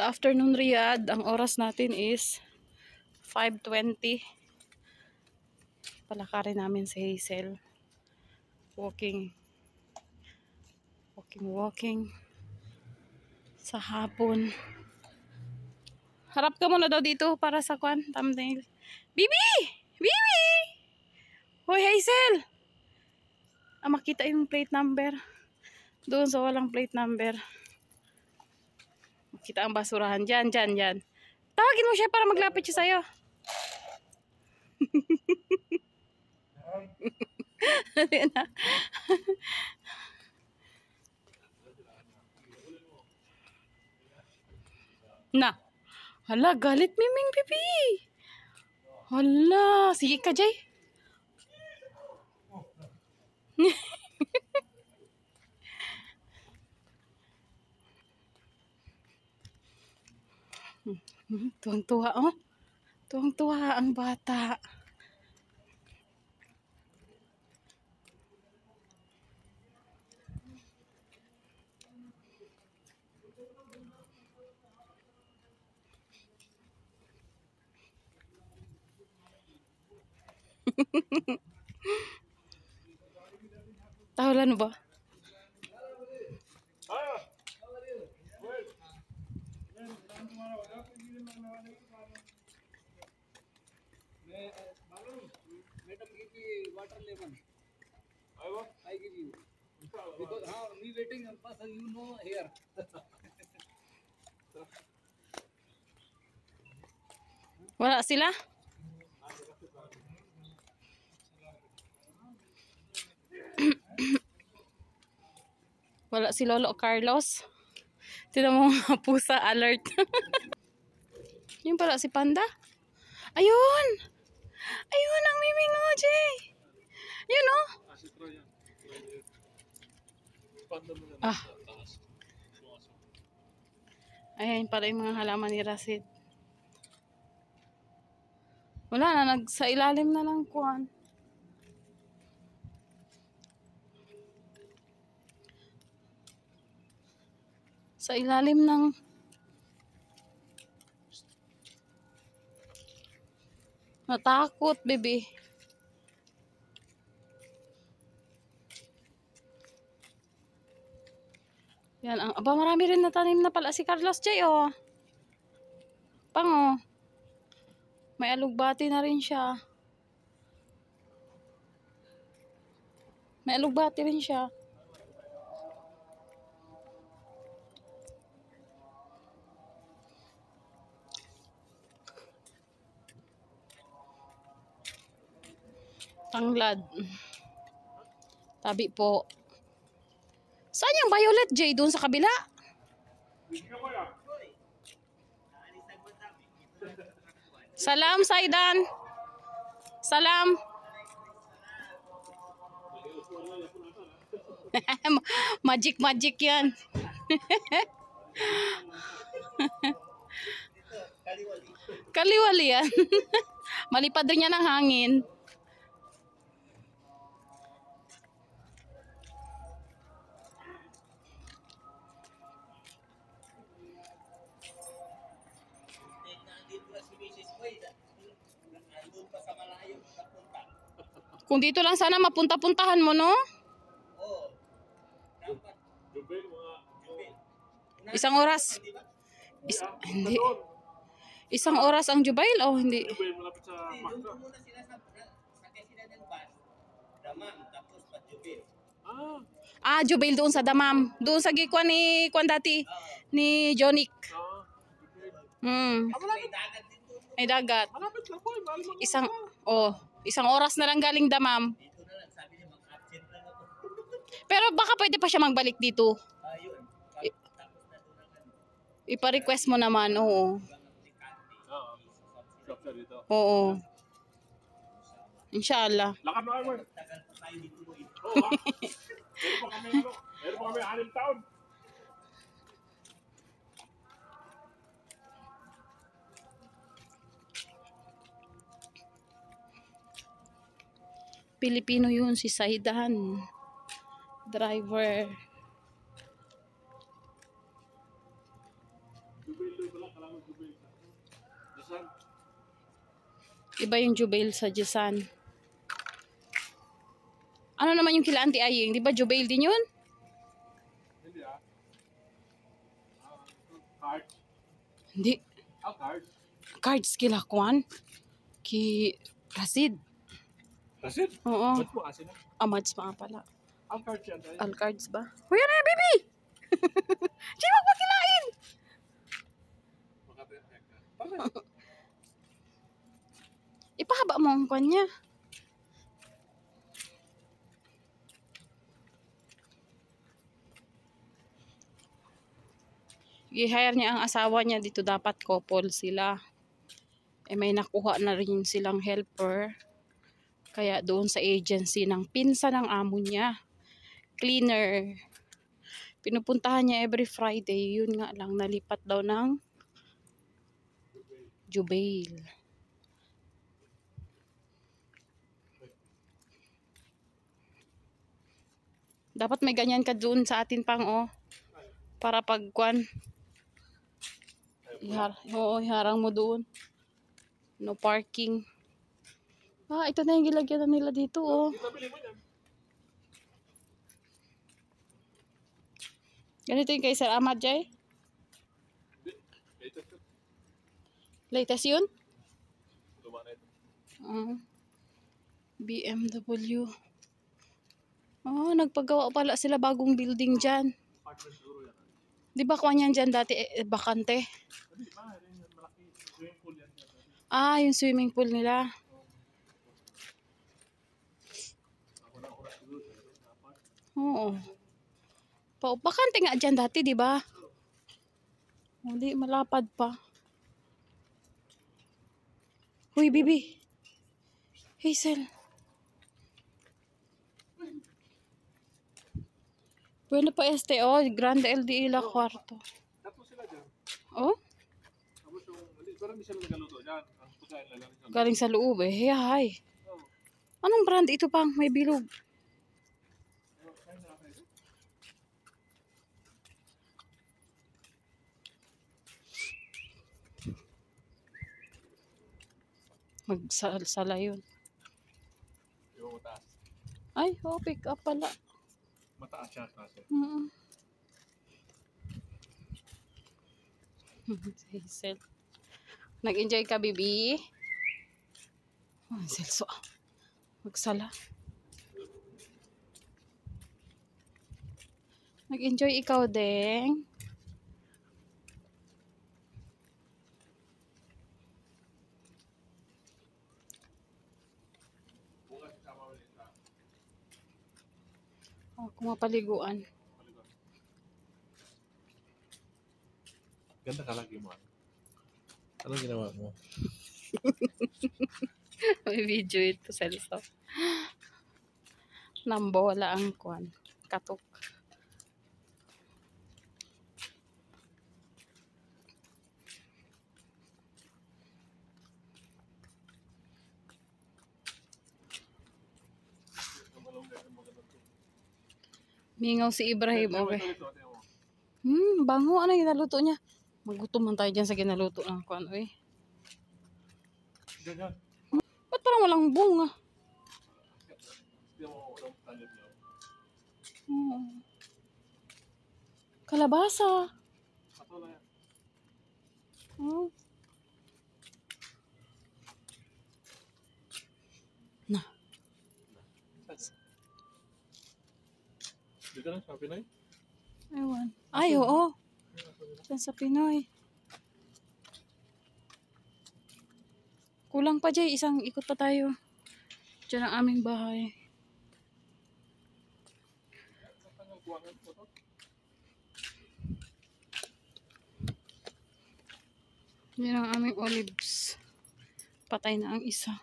Good afternoon, Riyadh. Ang oras natin is 5:20. Palakarin namin si Hazel. Walking sa hapon. Harap ka muna daw dito para sa thumbnail. Bibi! Bibi! Hoy, Hazel! Makita yung plate number. Doon sa walang plate number. Makita ang basurahan. Diyan. Tawagin mo siya para maglapit siya sa'yo. Na. Hala, galit Miming Bibi. Hala, sige ka, Jay. Tuwang-tuwa, oh. Tuwang-tuwa ang bata. Tahulan ba? Madam, give me water lemon. I give you. Because we waiting, you know here. Wala sila? Wala si Lolo Carlos. Tignan mo mga pusa alert. Yung pala si Panda. Ayun! Ayun ang Miming mo, Jay. Ayun oh. Ah. Ayan pala yung mga halaman ni Rasid. Wala na, sa ilalim na ng kuwan. Sa ilalim ng natakot, baby. Yan, aba marami rin natanim na pala si Carlos J, oh. Pango. May alugbati na rin siya. May alugbati rin siya. Tanglad. Tabi po. Saan yung violet, Jay? Doon sa kabila? Salam, Saidan. Salam. Magic yan. Kaliwali yan. Malipad rin yan ng hangin. Kung dito lang sana mapunta-puntahan mo, no? Isang oras. Hindi. Isang oras ang Jubail o hindi? Jubail doon sa Damam. Doon sa gikwan ni Kwan dati. Ni Jonic. May dagat. Isang oras na lang galing Damam. Pero baka pwede pa siya magbalik dito. Ipa-request mo naman, oo. Oo. Inshallah. Lakad na kayo. Meron pa kami 6 taon. Pilipino yun, si Saidan. Driver. Jisan. Iba yung Jubail sa Jisan. Ano naman yung kila Auntie Aying? Di ba Jubail din yun? Hindi ah. Cards. Hindi. Cards. Cards kila Kwan. Ki Rasid. Asin? Oo. Ba't mo asin na? Amads pa nga pala. Cards yan tayo. All cards ba? Uy, ano yan, baby? Di mo pakilain! Ipahaba mo ang kwan niya. I-hire niya ang asawa niya dito, dapat couple sila. Eh may nakuha na rin silang helper. Kaya doon sa agency ng pinsa ng amo niya, cleaner, pinupuntahan niya every Friday. Yun nga lang, nalipat daw ng Jubail. Dapat may ganyan ka doon sa atin pang, oh. Para pagkuan. Oo, iharang mo doon. No parking. Ah, ito na yung gilagyan na nila dito, oh. Ganito yung kay Sir Ahmad Jai. Latest yun? BMW. Oh, nagpagawa pala sila bagong building dyan. Di ba kuha niyan dyan dati bakante? Ah, yung swimming pool nila. Oo. Bakante nga dyan dati, di ba? Hindi, malapad pa. Huy, Bibi. Hazel. Bueno pa este, oh, Grande LDE la kwarto. Tapos sila dyan. Oh? Tapos yung, parang hindi sila nagaluto dyan. Ang pagkain na lang. Galing sa loob eh. Hay. Anong brand ito pang? May bilog. Magsala yun. Yung mataas. Ay, oh, pick up pala. Mataas siya kasi. Hazel. Nag-enjoy ka, Bibi? Oh, Celso. Magsala. Nag-enjoy ikaw, Deng. Oh, kumapaliguan. Ganda ka lagi mo. Ano ginawa mo? May video ito, Celso. Nambola ang kwan. Katok. Mingaw si Ibrahim, okay. Bango. Ano yung ginaluto niya? Magutom man tayo dyan sa ginaluto ng kwan, eh. Ba't parang walang bunga? Kalabasa. Oh. Na. Dito na sa Pinoy? Ewan. Ay, oo. Diyan sa Pinoy. Kulang pa, Jay. Isang ikot pa tayo. Diyan ang aming bahay. Yan ang aming olives. Patay na ang isa.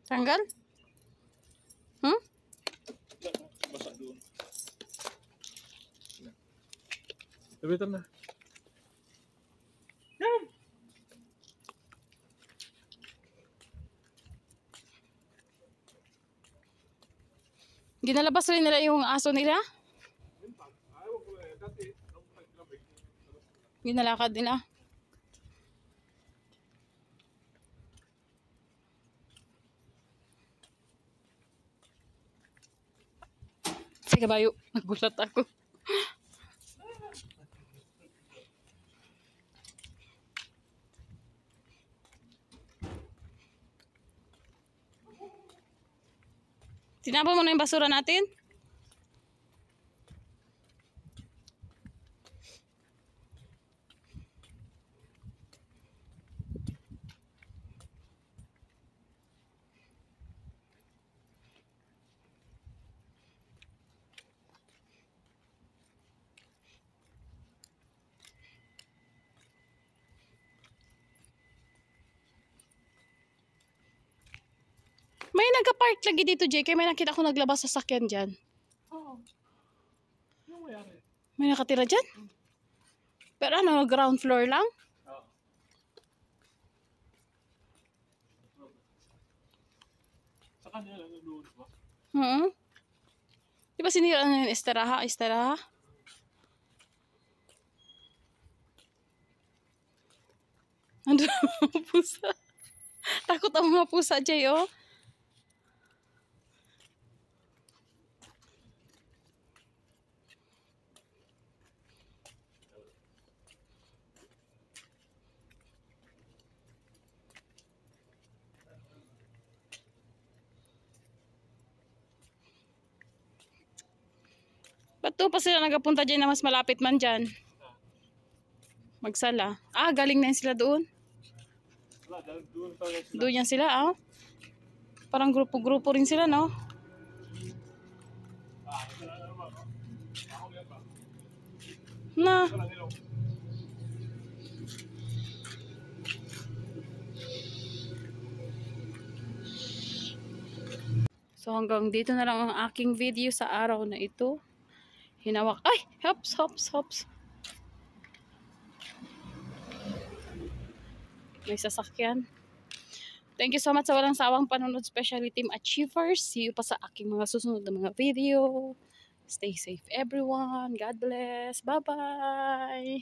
Tanggal? Hmm? Basa doon. Sabitan na. Yan! Ginalabas rin nila yung aso nila? Ginalakad nila? Sige bayo, nagulat ako. Tinapon mo na yung basura natin? May nagka-park lagi dito, JK. May nakita ko naglabas sa sakyan dyan. Oo. Yung mayari. May nakatira dyan? Pero ano, ground floor lang? Oo. Sa kanya lang yung doon ba? Di ba sinira na yung esteraha? Esteraha? Andun ang mga pusa. Takot ang mga pusa, Jay, oh. Ba't to pa sila nagapunta dyan na mas malapit man dyan? Magsala. Ah, galing na yan sila doon. Wala, dahil doon talaga sila. Doon yan sila, ah. Parang grupo-grupo rin sila, no? Ito lang ano ba? Ako yan ba? Na. Ito lang ilong. So hanggang dito na lang ang aking video sa araw na ito. Hinawak. Ay! Hops, hops, hops. May sasakyan. Thank you so much sa walang sawang panonood, especially Team Achievers. See you pa sa aking mga susunod na mga video. Stay safe everyone. God bless. Bye-bye.